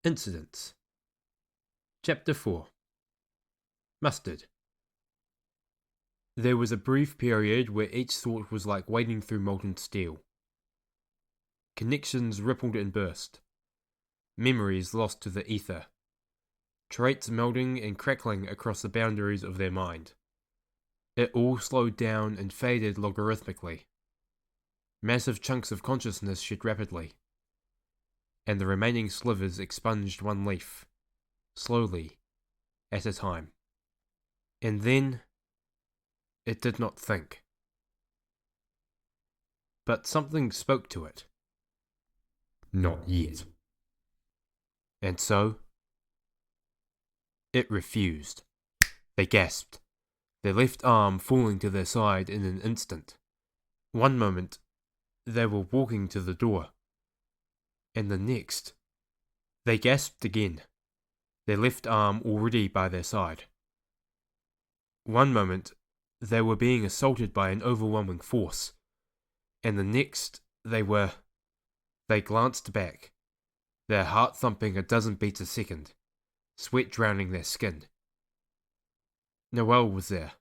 Incidence. Chapter 4. Mustard. There was a brief period where each thought was like wading through molten steel. Connections rippled and burst. Memories lost to the ether. Traits melding and crackling across the boundaries of their mind. It all slowed down and faded logarithmically. Massive chunks of consciousness shed rapidly, and the remaining slivers expunged one leaf, slowly, at a time. And then, it did not think. But something spoke to it. Not yet. And so, it refused. They gasped, their left arm falling to their side in an instant. One moment, they were walking to the door. And the next, they gasped again, their left arm already by their side. One moment, they were being assaulted by an overwhelming force, and the next, they glanced back, their heart thumping a dozen beats a second, sweat drowning their skin. Noelle was there.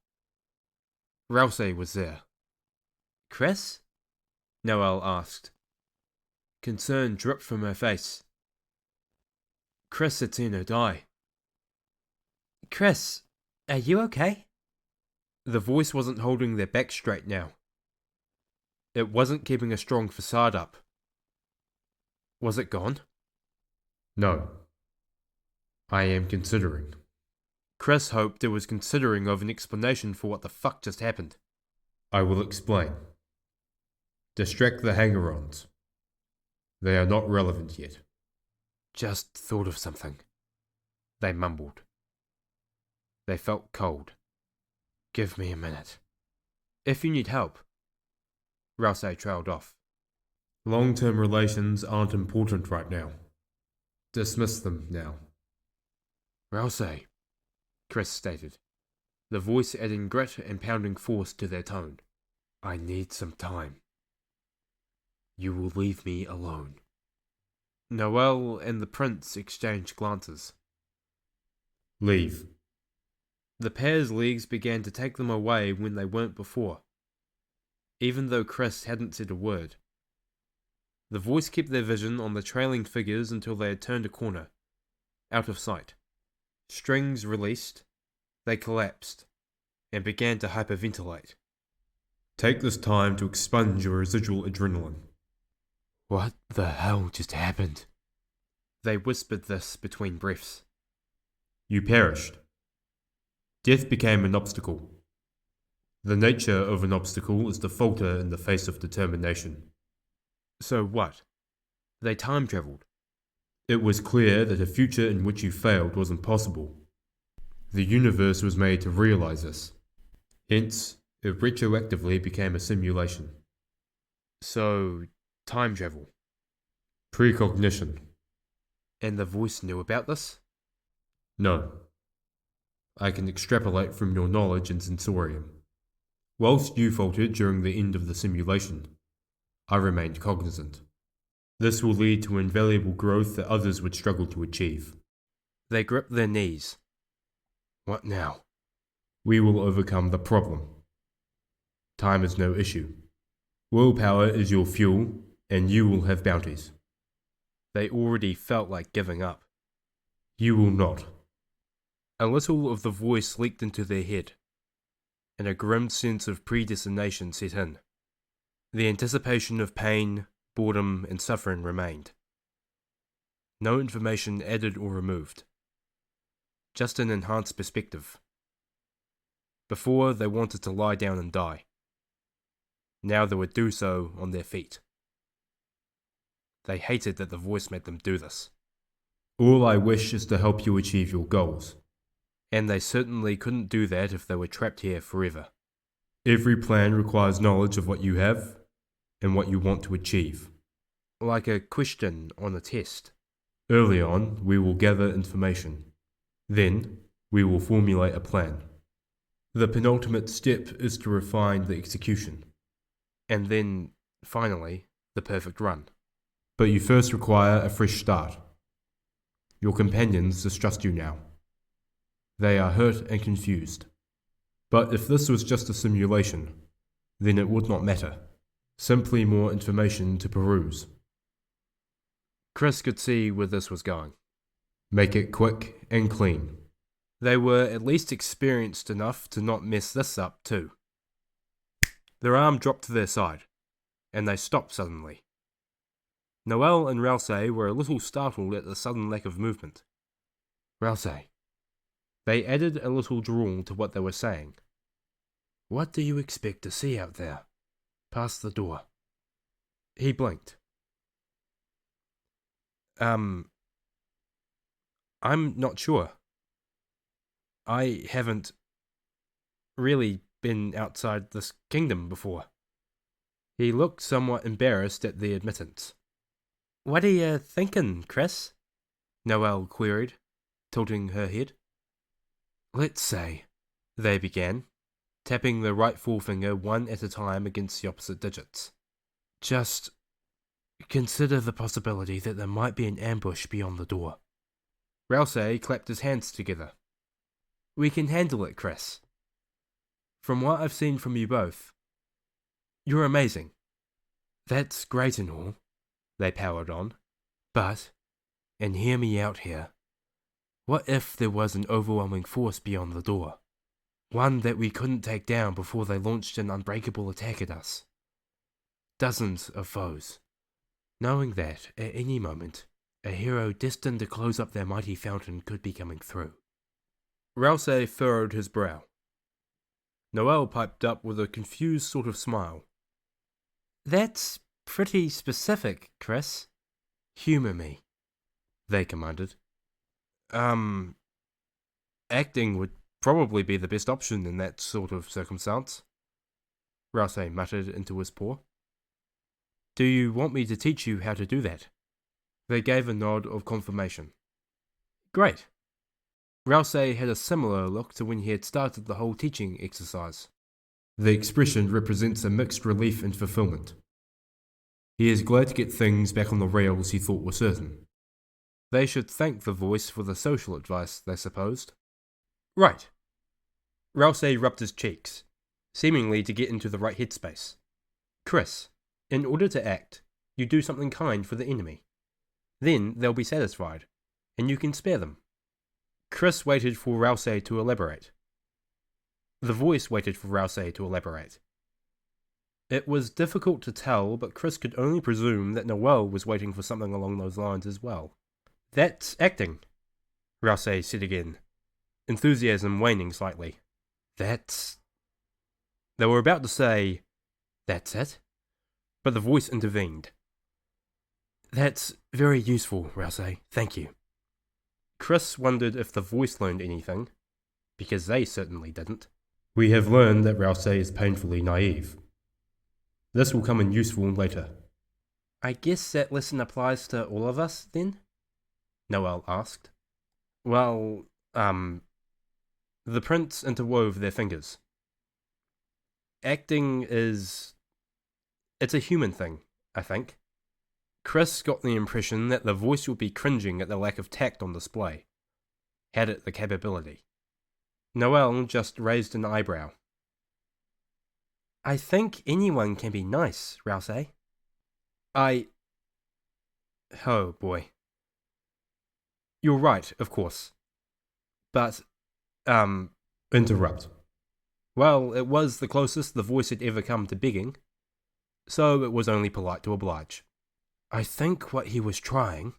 Rouse was there. Chris? Noelle asked. Concern dripped from her face. Chris had seen her die. Chris, are you okay? The voice wasn't holding their back straight now. It wasn't keeping a strong facade up. Was it gone? No. I am considering. Chris hoped there was considering of an explanation for what the fuck just happened. I will explain. Distract the hanger-ons. They are not relevant yet. Just thought of something. They mumbled. They felt cold. Give me a minute. If you need help. Rouse trailed off. Long-term relations aren't important right now. Dismiss them now. Rouse, Chris stated, the voice adding grit and pounding force to their tone. I need some time. You will leave me alone. Noelle and the prince exchanged glances. Leave. The pair's legs began to take them away when they weren't before, even though Chris hadn't said a word. The voice kept their vision on the trailing figures until they had turned a corner, out of sight. Strings released, they collapsed, and began to hyperventilate. Take this time to expunge your residual adrenaline. What the hell just happened? They whispered this between breaths. You perished. Death became an obstacle. The nature of an obstacle is to falter in the face of determination. So what? They time travelled. It was clear that a future in which you failed was impossible. The universe was made to realize this. Hence, it retroactively became a simulation. So, time travel. Precognition. And the voice knew about this? No. I can extrapolate from your knowledge in sensorium. Whilst you faltered during the end of the simulation, I remained cognizant. This will lead to invaluable growth that others would struggle to achieve. They gripped their knees. What now? We will overcome the problem. Time is no issue. Willpower is your fuel, and you will have bounties. They already felt like giving up. You will not. A little of the voice leaked into their head, and a grim sense of predestination set in. The anticipation of pain, boredom, and suffering remained. No information added or removed. Just an enhanced perspective. Before, they wanted to lie down and die. Now they would do so on their feet. They hated that the voice made them do this. All I wish is to help you achieve your goals. And they certainly couldn't do that if they were trapped here forever. Every plan requires knowledge of what you have and what you want to achieve. Like a question on a test. Early on, we will gather information. Then, we will formulate a plan. The penultimate step is to refine the execution. And then, finally, the perfect run. But you first require a fresh start. Your companions distrust you now. They are hurt and confused. But if this was just a simulation, then it would not matter. Simply more information to peruse. Chris could see where this was going. Make it quick and clean. They were at least experienced enough to not mess this up too. Their arm dropped to their side, and they stopped suddenly. Noelle and Rouse were a little startled at the sudden lack of movement. Rouse. They added a little drawl to what they were saying. What do you expect to see out there? Past the door. He blinked. I'm not sure. I haven't really been outside this kingdom before. He looked somewhat embarrassed at the admittance. What are you thinking, Chris? Noelle queried, tilting her head. Let's say, they began, tapping the right forefinger one at a time against the opposite digits. Just consider the possibility that there might be an ambush beyond the door. Rouse clapped his hands together. We can handle it, Chris. From what I've seen from you both, you're amazing. That's great and all, they powered on. But, and hear me out here, what if there was an overwhelming force beyond the door? One that we couldn't take down before they launched an unbreakable attack at us? Dozens of foes. Knowing that, at any moment, a hero destined to close up their mighty fountain could be coming through. Rouse furrowed his brow. Noelle piped up with a confused sort of smile. That's pretty specific, Chris. Humour me, they commanded. Acting would probably be the best option in that sort of circumstance, Rouse muttered into his paw. Do you want me to teach you how to do that? They gave a nod of confirmation. Great. Rouse had a similar look to when he had started the whole teaching exercise. The expression represents a mixed relief and fulfillment. He is glad to get things back on the rails he thought were certain. They should thank the voice for the social advice, they supposed. Right. Rouse rubbed his cheeks, seemingly to get into the right headspace. Chris, in order to act, you do something kind for the enemy. Then they'll be satisfied, and you can spare them. Chris waited for Rouse to elaborate. The voice waited for Rouse to elaborate. It was difficult to tell, but Chris could only presume that Noelle was waiting for something along those lines as well. That's acting, Rouse said again, enthusiasm waning slightly. That's... They were about to say, that's it, but the voice intervened. That's very useful, Rouse, thank you. Chris wondered if the voice learned anything, because they certainly didn't. We have learned that Rouse is painfully naive. This will come in useful later. I guess that lesson applies to all of us, then? Noelle asked. Well, the prince interwove their fingers. Acting is... It's a human thing, I think. Chris got the impression that the voice would be cringing at the lack of tact on display, had it the capability. Noelle just raised an eyebrow. I think anyone can be nice, Rouse. Oh boy. You're right, of course. But, Interrupt. Well, it was the closest the voice had ever come to begging, so it was only polite to oblige. I think what he was trying,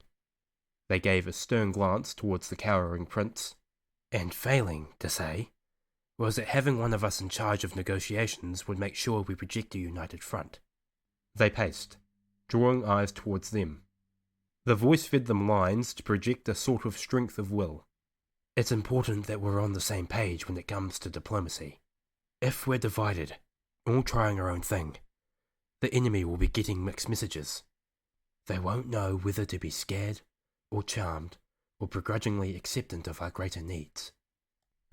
they gave a stern glance towards the cowering prince, and failing to say, was that having one of us in charge of negotiations would make sure we project a united front. They paced, drawing eyes towards them. The voice fed them lines to project a sort of strength of will. It's important that we're on the same page when it comes to diplomacy. If we're divided, all trying our own thing, the enemy will be getting mixed messages. They won't know whether to be scared, or charmed, or begrudgingly acceptant of our greater needs.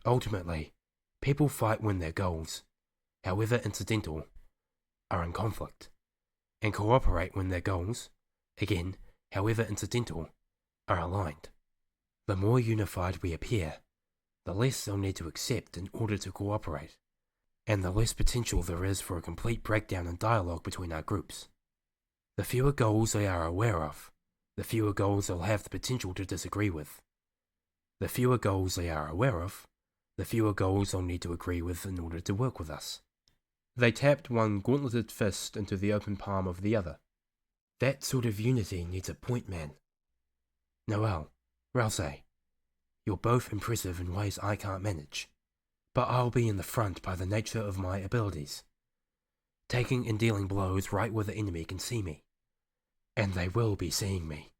Ultimately, people fight when their goals, however incidental, are in conflict, and cooperate when their goals, again, however incidental, are aligned. The more unified we appear, the less they'll need to accept in order to cooperate, and the less potential there is for a complete breakdown in dialogue between our groups. The fewer goals they are aware of, the fewer goals they'll have the potential to disagree with. The fewer goals they are aware of, the fewer goals they'll need to agree with in order to work with us. They tapped one gauntleted fist into the open palm of the other. That sort of unity needs a point man. Noel, Rousey, you're both impressive in ways I can't manage, but I'll be in the front by the nature of my abilities, taking and dealing blows right where the enemy can see me. And they will be seeing me.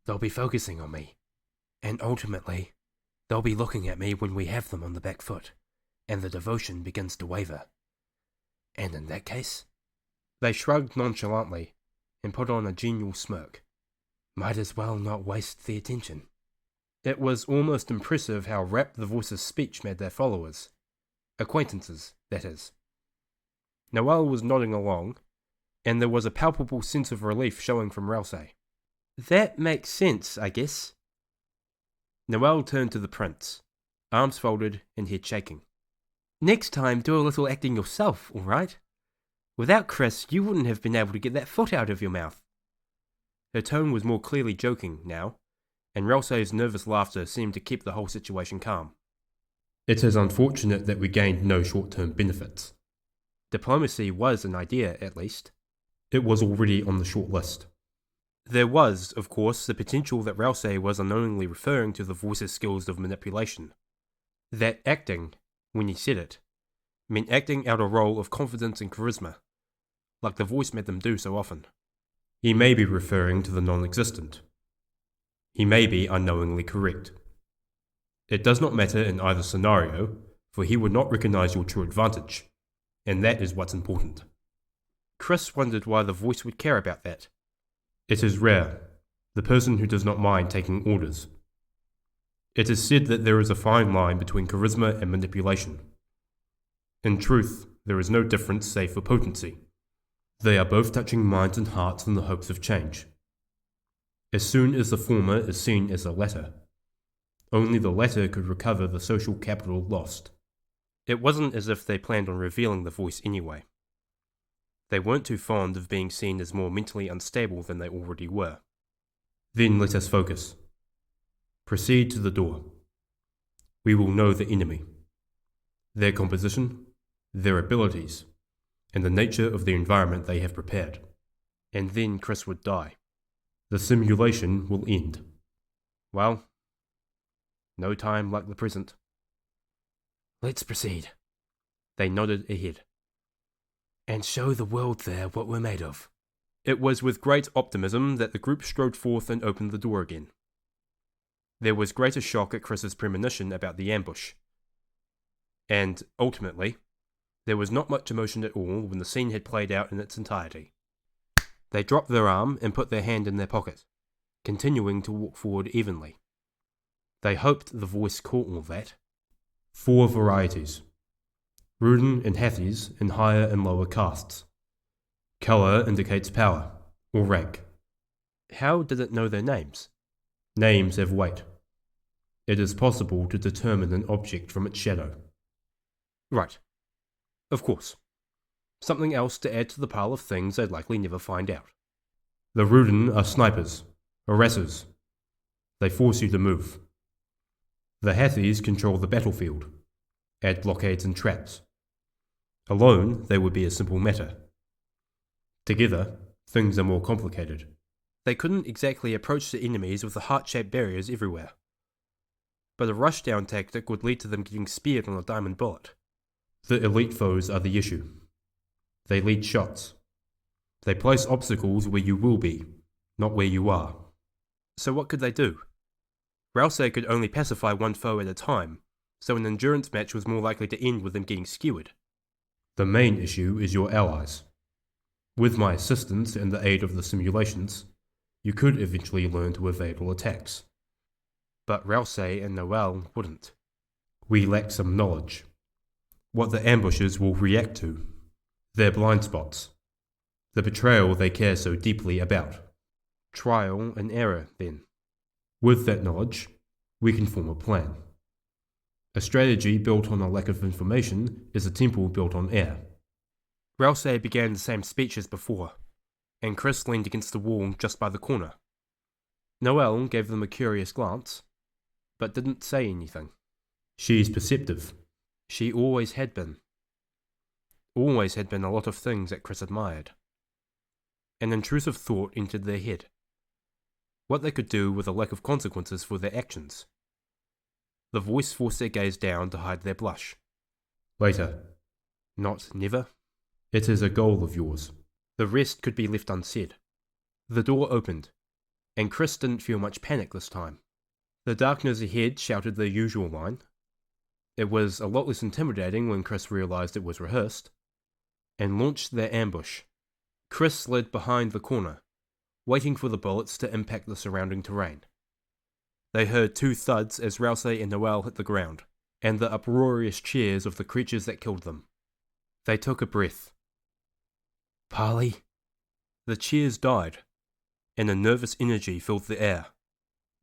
They'll be focusing on me, and ultimately, they'll be looking at me when we have them on the back foot, and the devotion begins to waver. And in that case, they shrugged nonchalantly and put on a genial smirk. Might as well not waste the attention. It was almost impressive how rapt the voice's speech made their followers. Acquaintances, that is. Noel was nodding along, and there was a palpable sense of relief showing from Rousey. That makes sense, I guess. Noel turned to the prince, arms folded and head shaking. Next time, do a little acting yourself, all right? Without Chris, you wouldn't have been able to get that foot out of your mouth. Her tone was more clearly joking now, and Rousey's nervous laughter seemed to keep the whole situation calm. It is unfortunate that we gained no short-term benefits. Diplomacy was an idea, at least. It was already on the short list. There was, of course, the potential that Rousey was unknowingly referring to the voice's skills of manipulation. That acting, when he said it, meant acting out a role of confidence and charisma, like the voice made them do so often. He may be referring to the non-existent. He may be unknowingly correct. It does not matter in either scenario, for he would not recognize your true advantage, and that is what's important. Chris wondered why the voice would care about that. It is rare, the person who does not mind taking orders. It is said that there is a fine line between charisma and manipulation. In truth, there is no difference save for potency. They are both touching minds and hearts in the hopes of change. As soon as the former is seen as the latter, only the latter could recover the social capital lost. It wasn't as if they planned on revealing the voice anyway. They weren't too fond of being seen as more mentally unstable than they already were. Then let us focus. Proceed to the door. We will know the enemy, their composition, their abilities, and the nature of the environment they have prepared. And then Chris would die. The simulation will end. Well, no time like the present. Let's proceed. They nodded ahead. And show the world there what we're made of. It was with great optimism that the group strode forth and opened the door again. There was greater shock at Chris's premonition about the ambush. And, ultimately, there was not much emotion at all when the scene had played out in its entirety. They dropped their arm and put their hand in their pocket, continuing to walk forward evenly. They hoped the voice caught all that. 4 varieties. Ruden and Hathies in higher and lower castes. Colour indicates power, or rank. How did it know their names? Names have weight. It is possible to determine an object from its shadow. Right. Of course. Something else to add to the pile of things I'd likely never find out. The Ruden are snipers, harassers. They force you to move. The Hathies control the battlefield, add blockades and traps. Alone, they would be a simple matter. Together, things are more complicated. They couldn't exactly approach the enemies with the heart-shaped barriers everywhere. But a rushdown tactic would lead to them getting speared on a diamond bullet. The elite foes are the issue. They lead shots. They place obstacles where you will be, not where you are. So what could they do? Rousey could only pacify one foe at a time, so an endurance match was more likely to end with them getting skewered. The main issue is your allies. With my assistance and the aid of the simulations, you could eventually learn to evade all attacks. But Rousey and Noel wouldn't. We lack some knowledge. What the ambushers will react to. Their blind spots. The betrayal they care so deeply about. Trial and error, then. With that knowledge, We can form a plan. A strategy built on a lack of information is a temple built on air. Rousey began the same speech as before, and Chris leaned against the wall just by the corner. Noelle gave them a curious glance, but didn't say anything. She's perceptive. She always had been. Always had been a lot of things that Chris admired. An intrusive thought entered their head. What they could do with a lack of consequences for their actions. The voice forced their gaze down to hide their blush. Later. Not never. It is a goal of yours. The rest could be left unsaid. The door opened, and Chris didn't feel much panic this time. The darkness ahead shouted the usual line. It was a lot less intimidating when Chris realized it was rehearsed, and launched their ambush. Chris slid behind the corner, waiting for the bullets to impact the surrounding terrain. They heard 2 thuds as Rousey and Noelle hit the ground, and the uproarious cheers of the creatures that killed them. They took a breath. Parley? The cheers died, and a nervous energy filled the air.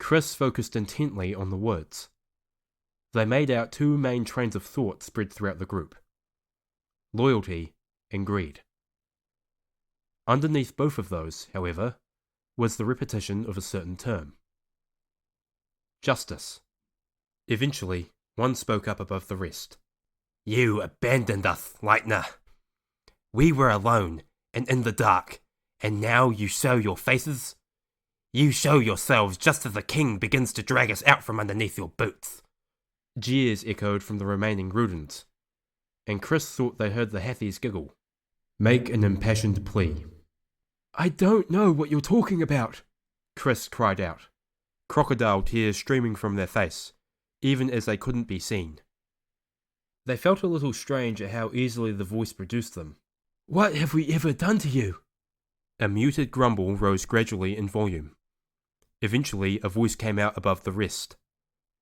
Chris focused intently on the words. They made out 2 main trains of thought spread throughout the group. Loyalty and greed. Underneath both of those, however, was the repetition of a certain term. Justice. Eventually, one spoke up above the rest. You abandoned us, Lightner. We were alone and in the dark, and now you show your faces? You show yourselves just as the king begins to drag us out from underneath your boots. Jeers echoed from the remaining Rudens, and Chris thought they heard the Hathies giggle. Make an impassioned plea. I don't know what you're talking about, Chris cried out, crocodile tears streaming from their face, even as they couldn't be seen. They felt a little strange at how easily the voice produced them. What have we ever done to you? A muted grumble rose gradually in volume. Eventually, a voice came out above the rest.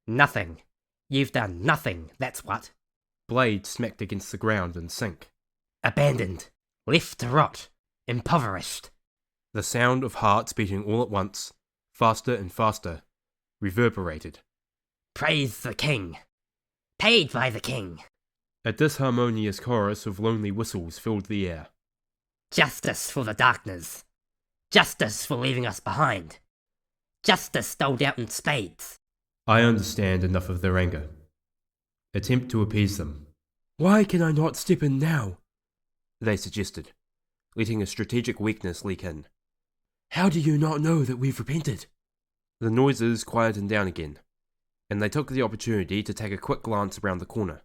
Nothing. You've done nothing, that's what. Blade smacked against the ground in sync. Abandoned. Left to rot. Impoverished. The sound of hearts beating all at once, faster and faster, reverberated. Praise the king. Paid by the king. A disharmonious chorus of lonely whistles filled the air. Justice for the darkness. Justice for leaving us behind. Justice doled out in spades. I understand enough of their anger. Attempt to appease them. Why can I not step in now? They suggested, letting a strategic weakness leak in. How do you not know that we've repented? The noises quietened down again, and they took the opportunity to take a quick glance around the corner.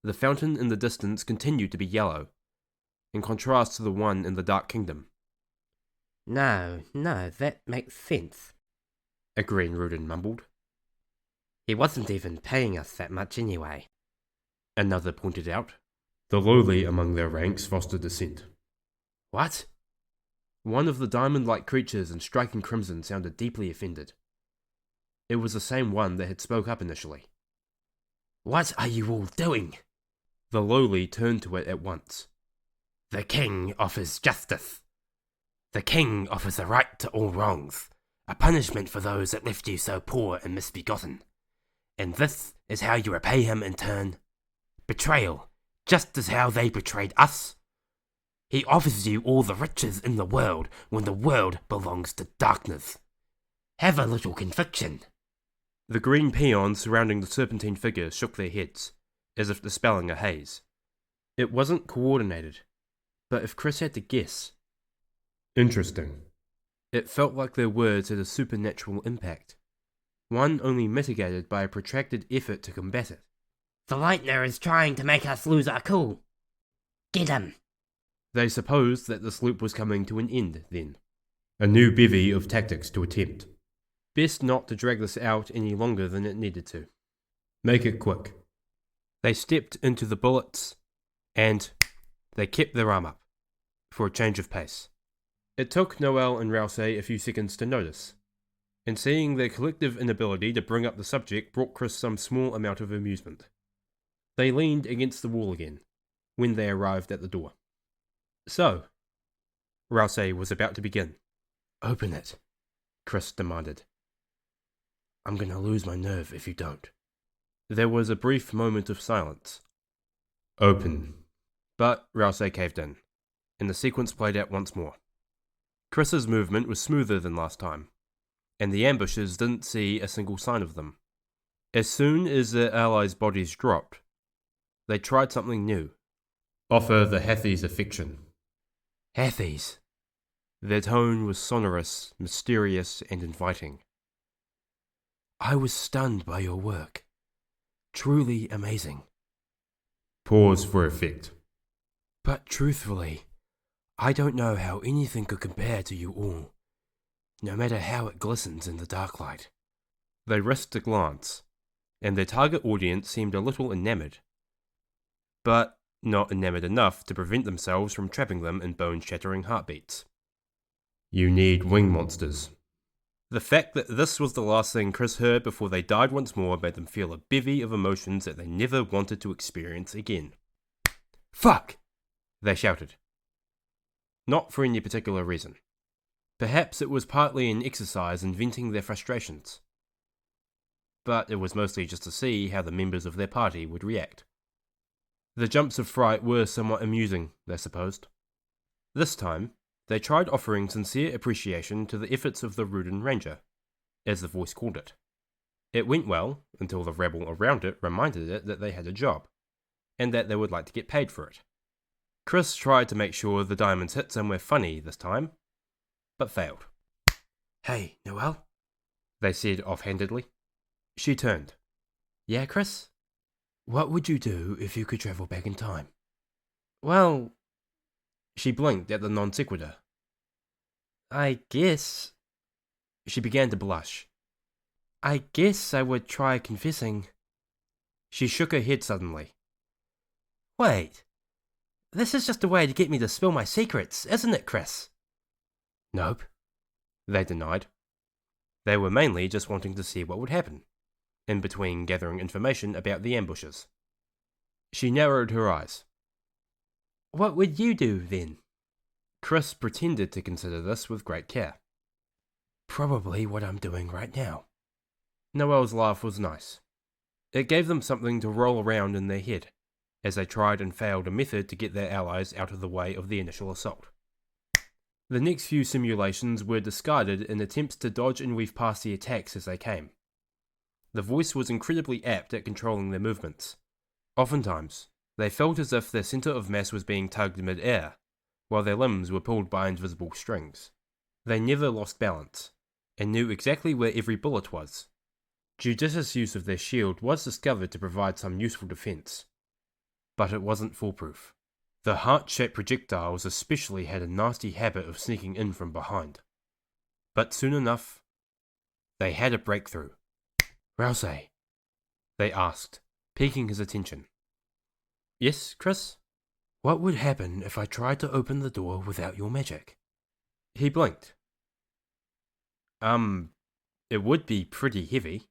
The fountain in the distance continued to be yellow, in contrast to the one in the Dark Kingdom. No, that makes sense, a green Rudin mumbled. He wasn't even paying us that much anyway, another pointed out. The lowly among their ranks fostered dissent. What? One of the diamond-like creatures in striking crimson sounded deeply offended. It was the same one that had spoke up initially. What are you all doing? The lowly turned to it at once. The king offers justice. The king offers a right to all wrongs, a punishment for those that left you so poor and misbegotten. And this is how you repay him in turn. Betrayal, just as how they betrayed us. He offers you all the riches in the world when the world belongs to darkness. Have a little conviction. The green peons surrounding the serpentine figure shook their heads, as if dispelling a haze. It wasn't coordinated, but if Chris had to guess... Interesting. It felt like their words had a supernatural impact, one only mitigated by a protracted effort to combat it. The Lightner is trying to make us lose our cool. Get him. They supposed that the sloop was coming to an end, then. A new bevy of tactics to attempt. Best not to drag this out any longer than it needed to. Make it quick. They stepped into the bullets, and they kept their arm up, for a change of pace. It took Noelle and Rousey a few seconds to notice, and seeing their collective inability to bring up the subject brought Chris some small amount of amusement. They leaned against the wall again, when they arrived at the door. So, Rousey was about to begin. Open it, Chris demanded. I'm gonna lose my nerve if you don't. There was a brief moment of silence, Open. but Rousey caved in, and the sequence played out once more. Chris's movement was smoother than last time, and the ambushers didn't see a single sign of them. As soon as their allies' bodies dropped, they tried something new. Offer the Hathies a fiction. Hathies. Their tone was sonorous, mysterious, and inviting. I was stunned by your work. Truly amazing. Pause for effect. But truthfully, I don't know how anything could compare to you all, no matter how it glistens in the dark light. They risked a glance, and their target audience seemed a little enamored, but not enamored enough to prevent themselves from trapping them in bone-shattering heartbeats. You need wing monsters. The fact that this was the last thing Chris heard before they died once more made them feel a bevy of emotions that they never wanted to experience again. Fuck! They shouted. Not for any particular reason. Perhaps it was partly an exercise in venting their frustrations. But it was mostly just to see how the members of their party would react. The jumps of fright were somewhat amusing, they supposed. This time, they tried offering sincere appreciation to the efforts of the Rudin Ranger, as the voice called it. It went well until the rabble around it reminded it that they had a job, and that they would like to get paid for it. Chris tried to make sure the diamonds hit somewhere funny this time, but failed. Hey, Noelle? They said offhandedly. She turned. Yeah, Chris? What would you do if you could travel back in time? Well... She blinked at the non sequitur. I guess... She began to blush. I guess I would try confessing. She shook her head suddenly. Wait. This is just a way to get me to spill my secrets, isn't it, Chris? Nope. They denied. They were mainly just wanting to see what would happen, in between gathering information about the ambushes. She narrowed her eyes. What would you do, then? Chris pretended to consider this with great care. Probably what I'm doing right now. Noelle's laugh was nice. It gave them something to roll around in their head, as they tried and failed a method to get their allies out of the way of the initial assault. The next few simulations were discarded in attempts to dodge and weave past the attacks as they came. The voice was incredibly apt at controlling their movements. Oftentimes, they felt as if their centre of mass was being tugged mid-air, while their limbs were pulled by invisible strings. They never lost balance, and knew exactly where every bullet was. Judicious use of their shield was discovered to provide some useful defence, but it wasn't foolproof. The heart-shaped projectiles especially had a nasty habit of sneaking in from behind. But soon enough, they had a breakthrough. Rousey, They asked, piquing his attention. Yes, Chris? what would happen if I tried to open the door without your magic? He blinked. It would be pretty heavy.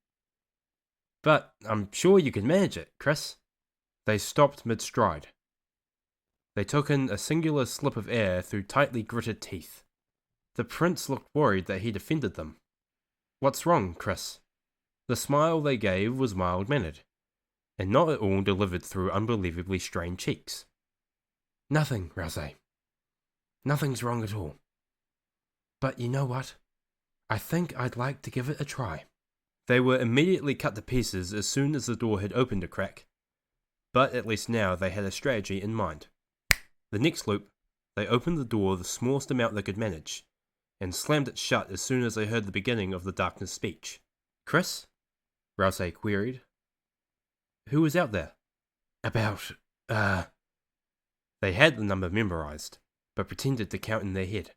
But I'm sure you could manage it, Chris. They stopped mid-stride. They took in a singular slip of air through tightly gritted teeth. The prince looked worried that he'd offended them. What's wrong, Chris? The smile they gave was mild-mannered, and not at all delivered through unbelievably strained cheeks. Nothing, Rousey. Nothing's wrong at all. But you know what? I think I'd like to give it a try. They were immediately cut to pieces as soon as the door had opened a crack, but at least now they had a strategy in mind. The next loop, they opened the door the smallest amount they could manage, and slammed it shut as soon as they heard the beginning of the darkness speech. Chris? Rousey queried. Who was out there? About, They had the number memorized, but pretended to count in their head.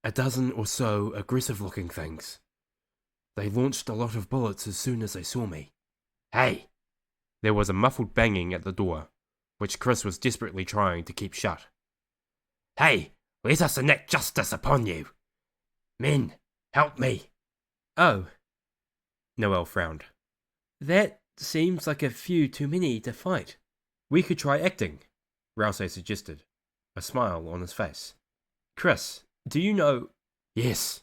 a dozen or so aggressive-looking things. They launched a lot of bullets as soon as they saw me. Hey, There was a muffled banging at the door, which Chris was desperately trying to keep shut. hey, let us enact justice upon you. Men, help me. Oh. Noelle frowned. That seems like a few too many to fight. We could try acting, Rousey suggested, a smile on his face. Chris, do you know... Yes,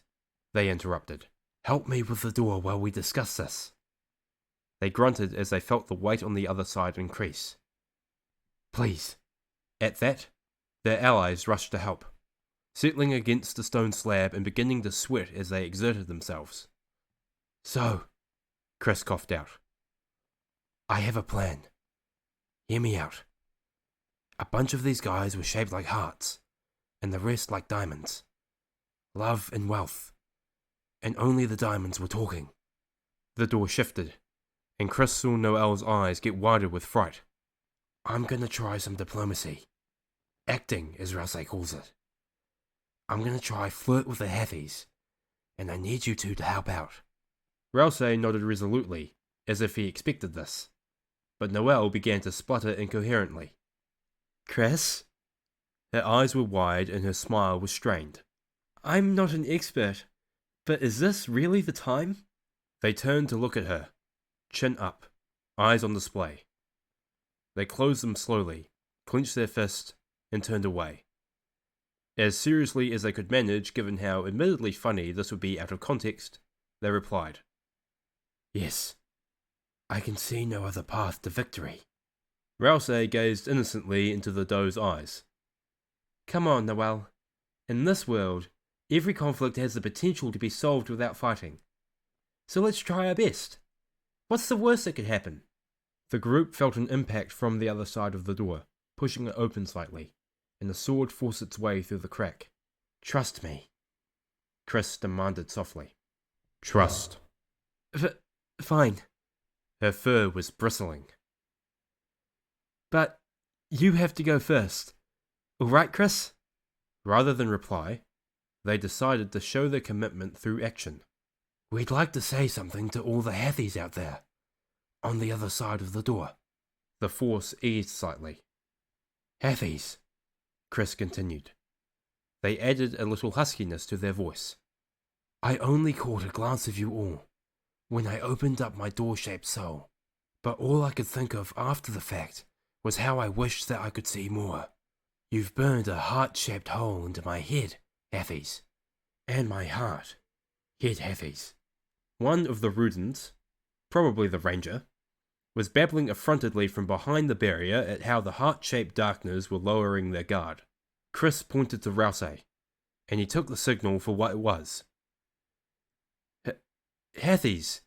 They interrupted. Help me with the door while we discuss this. They grunted as they felt the weight on the other side increase. Please. At that, their allies rushed to help, settling against the stone slab and beginning to sweat as they exerted themselves. So, Chris coughed out. I have a plan. Hear me out. A bunch of these guys were shaped like hearts, and the rest like diamonds. Love and wealth. And only the diamonds were talking. The door shifted, and Chris saw Noel's eyes get wider with fright. I'm gonna try some diplomacy. Acting, as Rousey calls it. I'm gonna try flirt with the Hathies, and I need you two to help out. Rousey nodded resolutely, as if he expected this, but Noel began to splutter incoherently. Chris? Her eyes were wide and her smile was strained. I'm not an expert, but is this really the time? They turned to look at her, chin up, eyes on display. They closed them slowly, clenched their fist, and turned away. As seriously as they could manage, given how admittedly funny this would be out of context, they replied. Yes. I can see no other path to victory. Rousey gazed innocently into the doe's eyes. Come on, Noel. In this world, every conflict has the potential to be solved without fighting. So let's try our best. What's the worst that could happen? The group felt an impact from the other side of the door, pushing it open slightly, and the sword forced its way through the crack. Trust me, Chris demanded softly. Trust. Fine. Her fur was bristling. But you have to go first. All right, Chris? Rather than reply, they decided to show their commitment through action. We'd like to say something to all the Hathies out there, on the other side of the door. The force eased slightly. Hathies, Chris continued. They added a little huskiness to their voice. I only caught a glance of you all when I opened up my door-shaped soul, but all I could think of after the fact was how I wished that I could see more. You've burned a heart-shaped hole into my head, Hathies, and my heart, head Hathies. One of the Rudens, probably the ranger, was babbling affrontedly from behind the barrier at how the heart-shaped darkness were lowering their guard. Chris pointed to Rousey, and he took the signal for what it was. Hathies,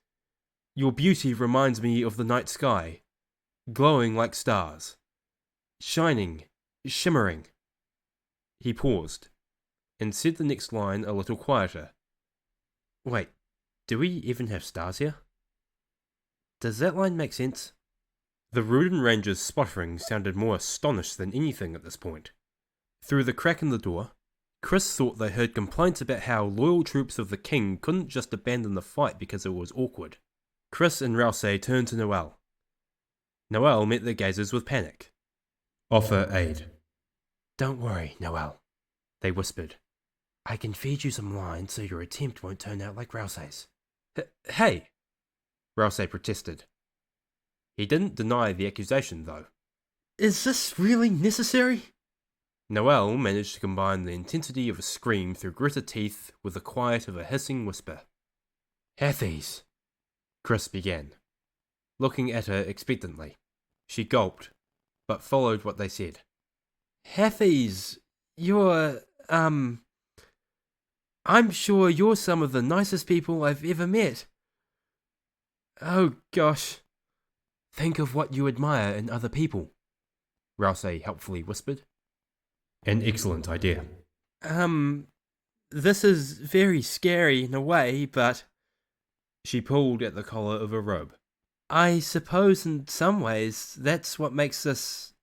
your beauty reminds me of the night sky, glowing like stars, shining, shimmering. He paused, and said the next line a little quieter. Wait, do we even have stars here? Does that line make sense? The Ruden Ranger's sputtering sounded more astonished than anything at this point. Through the crack in the door, Chris thought they heard complaints about how loyal troops of the king couldn't just abandon the fight because it was awkward. Chris and Rousey turned to Noel. Noel met their gazes with panic. Offer aid. Don't worry, Noel, they whispered. I can feed you some lines so your attempt won't turn out like Rousey's. Hey! Rousey protested. He didn't deny the accusation, though. Is this really necessary? Noel managed to combine the intensity of a scream through gritted teeth with the quiet of a hissing whisper. Hathies, Chris began, looking at her expectantly. She gulped, but followed what they said. Hathies, you're, I'm sure you're some of the nicest people I've ever met. Oh gosh. Think of what you admire in other people, Rousey helpfully whispered. An excellent idea. This is very scary in a way, but... She pulled at the collar of her robe. I suppose in some ways that's what makes this...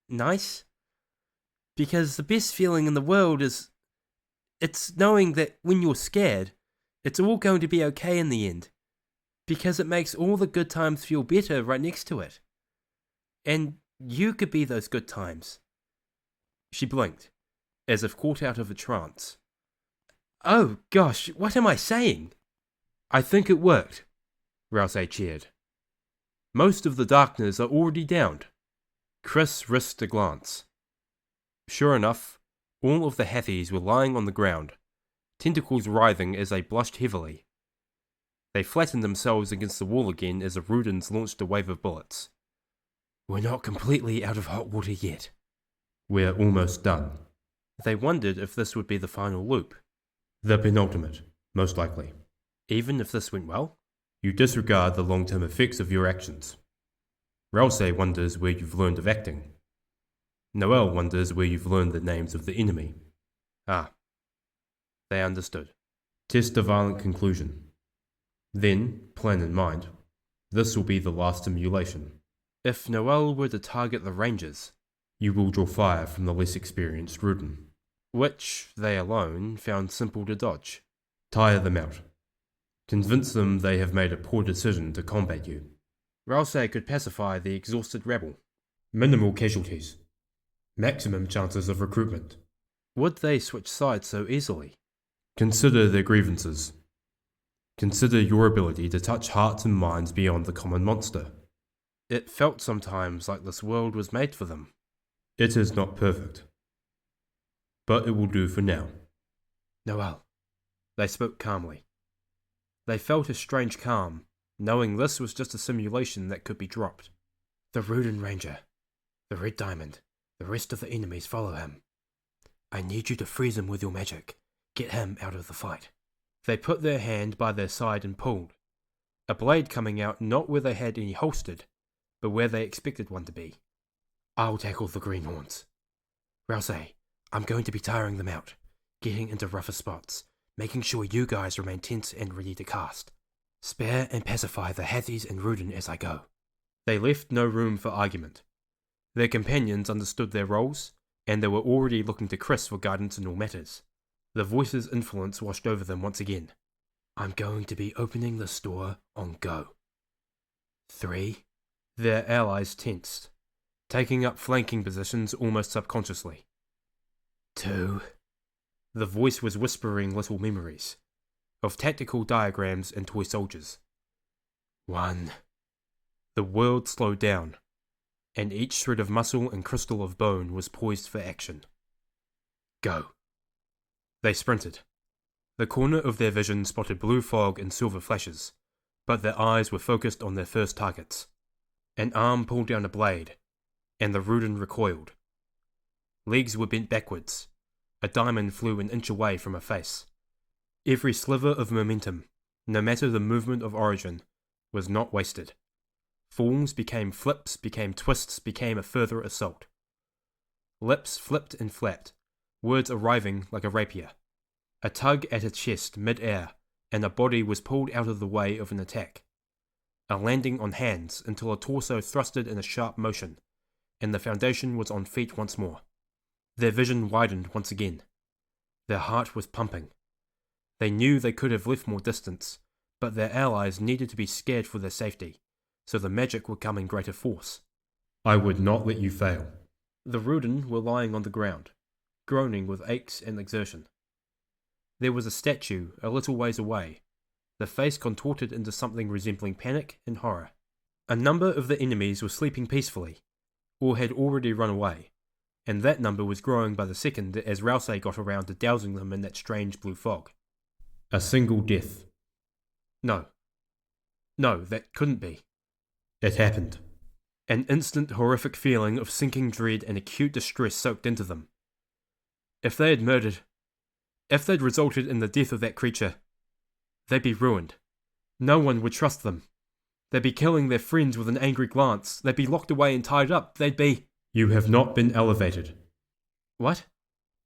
nice? Because the best feeling in the world is... it's knowing that when you're scared, it's all going to be okay in the end. Because it makes all the good times feel better right next to it. And you could be those good times. She blinked, as if caught out of a trance. Oh gosh, what am I saying? I think it worked, Rousey cheered. Most of the darkness are already downed. Chris risked a glance. Sure enough, all of the Hathies were lying on the ground, tentacles writhing as they blushed heavily, They flattened themselves against the wall again as the Rudens launched a wave of bullets. We're not completely out of hot water yet. We're almost done. They wondered if this would be the final loop. The penultimate, most likely. Even if this went well? You disregard the long-term effects of your actions. Rousey wonders where you've learned of acting. Noel wonders where you've learned the names of the enemy. Ah. They understood. Test a violent conclusion. Then, plan in mind, this will be the last simulation. If Noel were to target the Rangers, you will draw fire from the less experienced Ruden, which they alone found simple to dodge. Tire them out. Convince them they have made a poor decision to combat you. Rousey could pacify the exhausted rebel. Minimal casualties. Maximum chances of recruitment. Would they switch sides so easily? Consider their grievances. Consider your ability to touch hearts and minds beyond the common monster. It felt sometimes like this world was made for them. It is not perfect, but it will do for now. Noel. They spoke calmly. They felt a strange calm, knowing this was just a simulation that could be dropped. The Ruden Ranger, the Red Diamond, the rest of the enemies follow him. I need you to freeze him with your magic. Get him out of the fight. They put their hand by their side and pulled, a blade coming out not where they had any holstered, but where they expected one to be. I'll tackle the greenhorns. Rousey, I'm going to be tiring them out, getting into rougher spots, making sure you guys remain tense and ready to cast. Spare and pacify the Hathies and Ruden as I go. They left no room for argument. Their companions understood their roles, and they were already looking to Chris for guidance in all matters. The voice's influence washed over them once again. I'm going to be opening the store on go. 3. Their allies tensed, taking up flanking positions almost subconsciously. 2. The voice was whispering little memories of tactical diagrams and toy soldiers. 1. The world slowed down, and each shred of muscle and crystal of bone was poised for action. Go. They sprinted. The corner of their vision spotted blue fog and silver flashes, but their eyes were focused on their first targets. An arm pulled down a blade, and the Ruden recoiled. Legs were bent backwards. A diamond flew an inch away from a face. Every sliver of momentum, no matter the movement of origin, was not wasted. Falls became flips, became twists, became a further assault. Lips flipped and flapped, words arriving like a rapier. A tug at a chest mid-air, and a body was pulled out of the way of an attack. A landing on hands until a torso thrusted in a sharp motion, and the Foundation was on feet once more. Their vision widened once again. Their heart was pumping. They knew they could have left more distance, but their allies needed to be scared for their safety, so the magic would come in greater force. I would not let you fail. The Ruden were lying on the ground, groaning with aches and exertion. There was a statue a little ways away, the face contorted into something resembling panic and horror. A number of the enemies were sleeping peacefully, or had already run away, and that number was growing by the second as Rousey got around to dousing them in that strange blue fog. A single death. No, that couldn't be. It happened. An instant horrific feeling of sinking dread and acute distress soaked into them. If they had resulted in the death of that creature, they'd be ruined. No one would trust them. They'd be killing their friends with an angry glance. They'd be locked away and tied up. They'd be... You have not been elevated. What?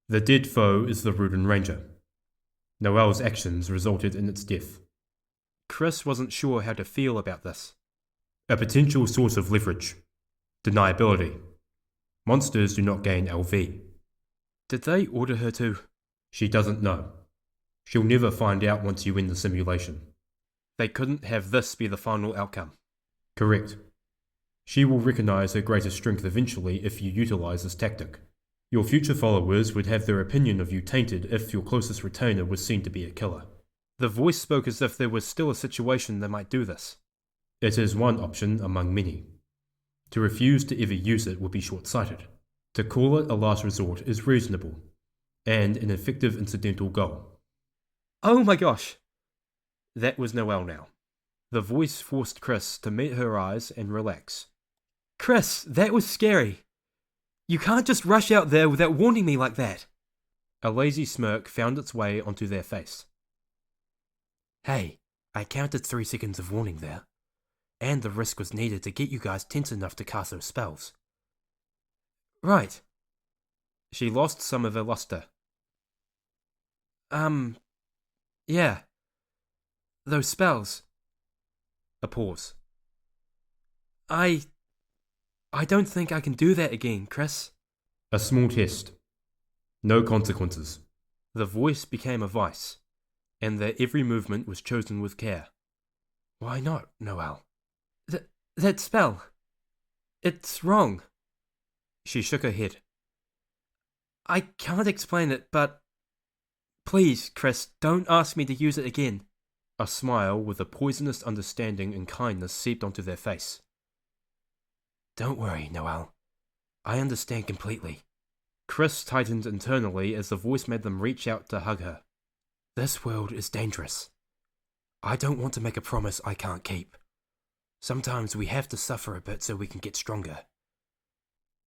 The dead foe is the Ruden Ranger. Noel's actions resulted in its death. Chris wasn't sure how to feel about this. A potential source of leverage. Deniability. Monsters do not gain LV. Did they order her to? She doesn't know. She'll never find out once you win the simulation. They couldn't have this be the final outcome. Correct. She will recognize her greater strength eventually if you utilize this tactic. Your future followers would have their opinion of you tainted if your closest retainer was seen to be a killer. The voice spoke as if there was still a situation that might do this. It is one option among many. To refuse to ever use it would be short-sighted. To call it a last resort is reasonable, and an effective incidental goal. Oh my gosh! That was Noel now. The voice forced Chris to meet her eyes and relax. Chris, that was scary. You can't just rush out there without warning me like that. A lazy smirk found its way onto their face. Hey, I counted 3 seconds of warning there. And the risk was needed to get you guys tense enough to cast those spells. Right. She lost some of her luster. Yeah. Those spells. A pause. I don't think I can do that again, Chris. A small test. No consequences. The voice became a vice, and their every movement was chosen with care. Why not, Noelle? That spell. It's wrong. She shook her head. I can't explain it, but please, Chris, don't ask me to use it again. A smile with a poisonous understanding and kindness seeped onto their face. Don't worry, Noelle. I understand completely. Chris tightened internally as the voice made them reach out to hug her. This world is dangerous. I don't want to make a promise I can't keep. Sometimes we have to suffer a bit so we can get stronger.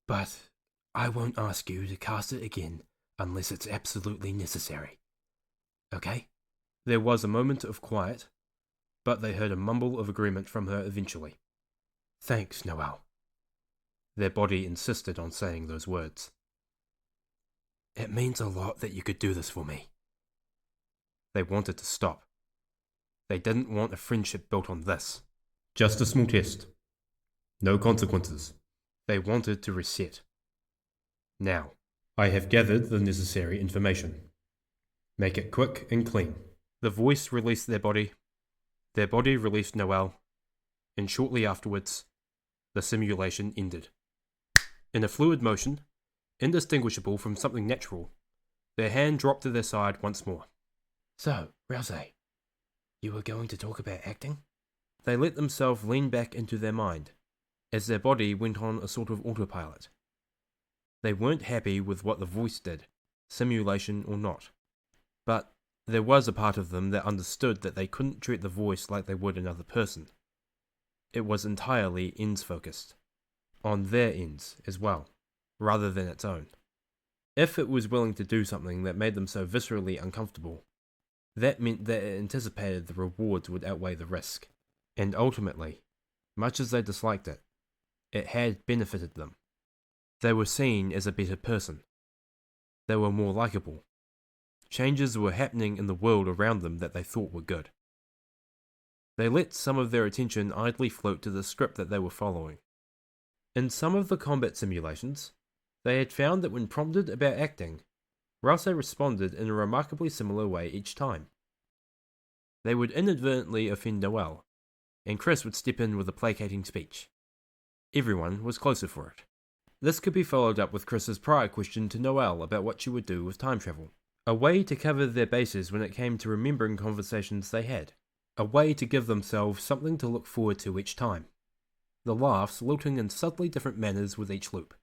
But I won't ask you to cast it again unless it's absolutely necessary. Okay? There was a moment of quiet, but they heard a mumble of agreement from her eventually. Thanks, Noelle. Their body insisted on saying those words. It means a lot that you could do this for me. They wanted to stop. They didn't want a friendship built on this. Just a small test. No consequences. They wanted to reset. Now. I have gathered the necessary information. Make it quick and clean. The voice released their body released Noelle, and shortly afterwards, the simulation ended. In a fluid motion, indistinguishable from something natural, their hand dropped to their side once more. So, Rouse, you were going to talk about acting? They let themselves lean back into their mind, as their body went on a sort of autopilot. They weren't happy with what the voice did, simulation or not. But there was a part of them that understood that they couldn't treat the voice like they would another person. It was entirely ends-focused, on their ends as well, rather than its own. If it was willing to do something that made them so viscerally uncomfortable, that meant that it anticipated the rewards would outweigh the risk. And ultimately, much as they disliked it, it had benefited them. They were seen as a better person. They were more likable. Changes were happening in the world around them that they thought were good. They let some of their attention idly float to the script that they were following. In some of the combat simulations, they had found that when prompted about acting, Rouse responded in a remarkably similar way each time. They would inadvertently offend Noelle, and Chris would step in with a placating speech. Everyone was closer for it. This could be followed up with Chris's prior question to Noelle about what she would do with time travel. A way to cover their bases when it came to remembering conversations they had. A way to give themselves something to look forward to each time. The laughs lilting in subtly different manners with each loop.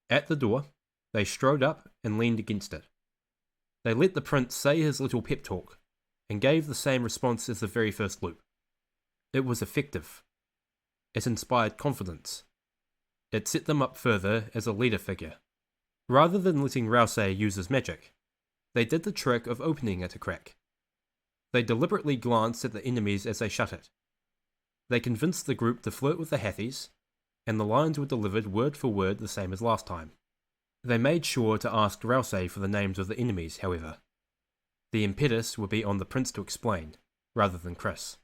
At the door, they strode up and leaned against it. They let the prince say his little pep talk, and gave the same response as the very first loop. It was effective. It inspired confidence. It set them up further as a leader figure. Rather than letting Rouse use his magic, they did the trick of opening it a crack. They deliberately glanced at the enemies as they shut it. They convinced the group to flirt with the Hathies, and the lines were delivered word for word the same as last time. They made sure to ask Rouse for the names of the enemies, however. The impetus would be on the prince to explain, rather than Chris.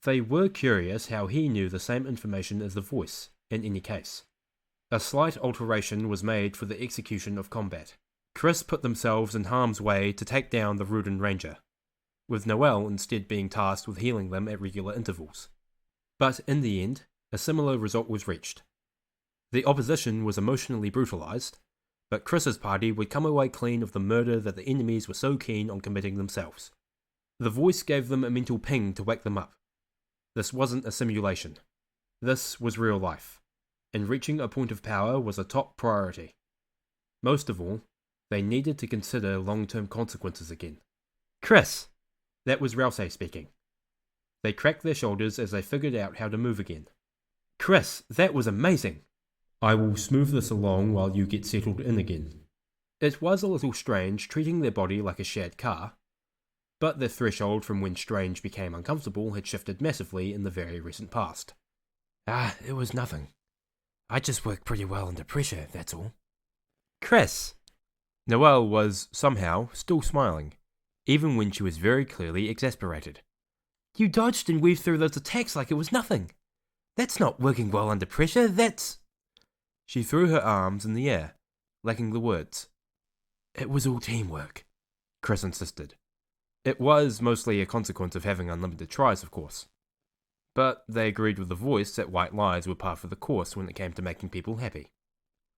They were curious how he knew the same information as the voice, in any case. A slight alteration was made for the execution of combat. Chris put themselves in harm's way to take down the Rudin Ranger, with Noelle instead being tasked with healing them at regular intervals. But in the end, a similar result was reached. The opposition was emotionally brutalized, but Chris's party would come away clean of the murder that the enemies were so keen on committing themselves. The voice gave them a mental ping to wake them up. This wasn't a simulation. This was real life, and reaching a point of power was a top priority. Most of all, they needed to consider long-term consequences again. Chris! That was Rouse speaking. They cracked their shoulders as they figured out how to move again. Chris, that was amazing! I will smooth this along while you get settled in again. It was a little strange treating their body like a shared car, but the threshold from when strange became uncomfortable had shifted massively in the very recent past. It was nothing. I just work pretty well under pressure, that's all. Chris! Noelle was, somehow, still smiling, even when she was very clearly exasperated. You dodged and weaved through those attacks like it was nothing. That's not working well under pressure, that's... She threw her arms in the air, lacking the words. It was all teamwork, Chris insisted. It was mostly a consequence of having unlimited tries, of course. But they agreed with the voice that white lies were par for the course when it came to making people happy.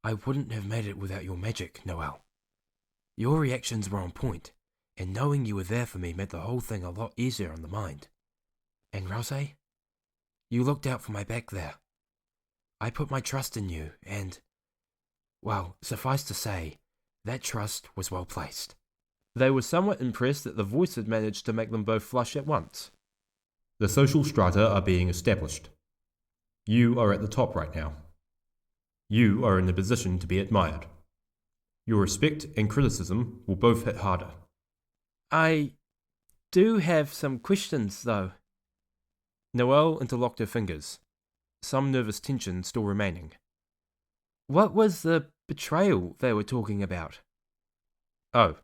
I wouldn't have made it without your magic, Noelle. Your reactions were on point, and knowing you were there for me made the whole thing a lot easier on the mind. And Rouse, you looked out for my back there. I put my trust in you, and, well, suffice to say, that trust was well placed. They were somewhat impressed that the voice had managed to make them both flush at once. The social strata are being established. You are at the top right now. You are in a position to be admired. Your respect and criticism will both hit harder. I do have some questions, though. Noelle interlocked her fingers, some nervous tension still remaining. What was the betrayal they were talking about? Oh.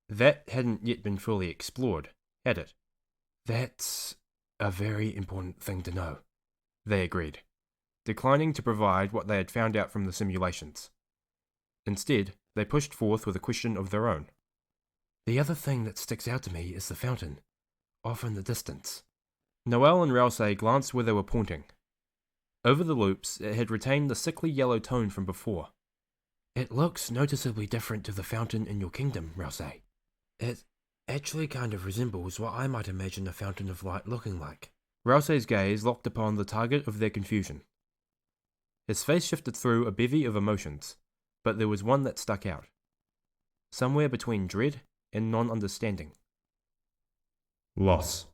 That hadn't yet been fully explored, had it? That's a very important thing to know, they agreed, declining to provide what they had found out from the simulations. Instead, they pushed forth with a question of their own. The other thing that sticks out to me is the fountain, off in the distance. Noelle and Rouse glanced where they were pointing. Over the loops, it had retained the sickly yellow tone from before. It looks noticeably different to the fountain in your kingdom, Rouse. It actually kind of resembles what I might imagine a fountain of light looking like. Rouse's gaze locked upon the target of their confusion. His face shifted through a bevy of emotions, but there was one that stuck out. Somewhere between dread and non-understanding. Loss.